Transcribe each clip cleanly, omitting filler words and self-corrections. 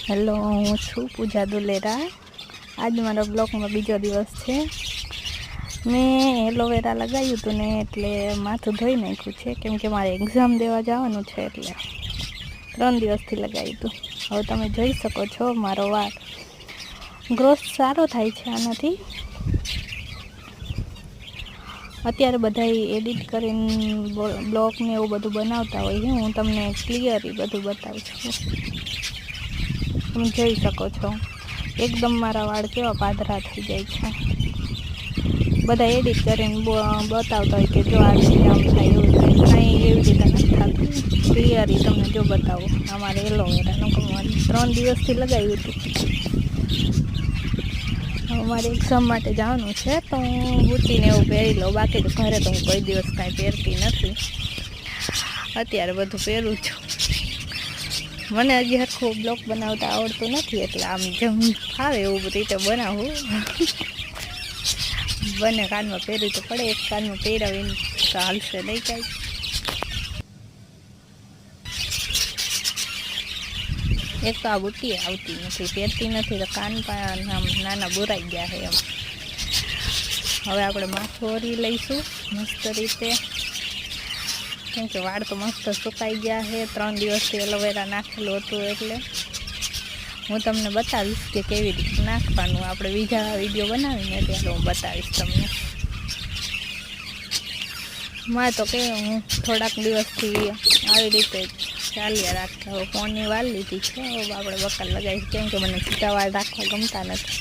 Hello, હું છું પૂજા દુલેરા। આજ મારા બ્લોગમાં બીજો દિવસ છે। મેં એલોવેરા લગાવ્યું હતું ને એટલે માથું ધોઈ નાખ્યું છે, કેમ કે મારે એક્ઝામ દેવા જવાનું છે, એટલે 3 દિવસથી લગાવ્યું હતું। હવે તમે જોઈ શકો છો મારો વાળ ગ્રોથ સારો થાય છે આનાથી। અત્યારે બધા એડિટ કરીને બ્લોગ ને એવું બધું બનાવતા હોય છે, હું તમને ક્લિયરલી બધું બતાવું છું। તમે જોઈ શકો છો એકદમ મારા વાળ કેવા પાતળા થઈ જાય છે। બધા એડિટ કરીને બતાવતા હોય કે જો આવી રીતે આમ થાય, એવું કંઈ એવી રીતે નથી થતું। ક્લિયરલી તમને જો બતાવું, અમારે એલોવેરાનું 3 દિવસથી લગાવ્યું હતું। મારે એક્ઝામ માટે જવાનું છે, તો હું બુટીને એવું પહેરી લઉં। બાકી તો ઘરે તો હું કોઈ દિવસ કાંઈ પહેરતી નથી, અત્યારે બધું પહેરું છું। મને હજી હરખું બ્લોગ બનાવતા આવડતું નથી, એટલે આમ જેમ ફાવે એવું રીતે બનાવું। બંને કાનમાં પહેરવી તો પડે, એક કાનમાં પહેરાવીને તો હાલશે નહીં કાંઈ। એક તો આ બુટ્ટી આવતી નથી, પહેરતી નથી, તો કાન પણ આમ નાના બુરાઈ ગયા છે એમ। હવે આપણે માથું ઓરી લઈશું મસ્ત રીતે, કેમ કે વાળ તો મસ્ત સુકાઈ ગયા છે। 3 દિવસથી એલોવેરા નાખેલું હતું, એટલે હું તમને બતાવીશ કે કેવી રીતે નાખવાનું। આપણે બીજા વિડીયો બનાવીને ત્યારે હું બતાવીશ તમને। માં તો કે હું થોડાક દિવસથી આવી રીતે ચાલ્યા રાખતા। હવે ફોનની વાળ લીધી છે, હવે આપણે બકાલ લગાવીશ, કેમ કે મને સીધા વાળ રાખવા ગમતા નથી।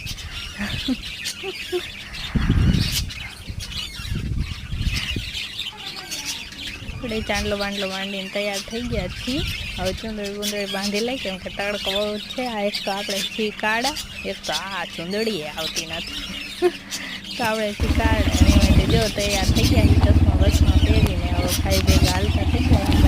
આપણે ચાંદલો બાંડલો માંડીને તૈયાર થઈ ગયા છીએ। હવે ચૂંદડી બાંધી લઈ, કેમ કે તડકો બહુ છે। આ એક તો આપણે છીએ કાળા, એક તો આ ચૂંદડી આવતી નથી, તો આપણે છીએ કાળા। એની માટે જો તૈયાર થઈ ગયા, ચશ્મા બસમાં પહેરીને હવે ભાઈ ભેગા હાલતા થઈ ગયા।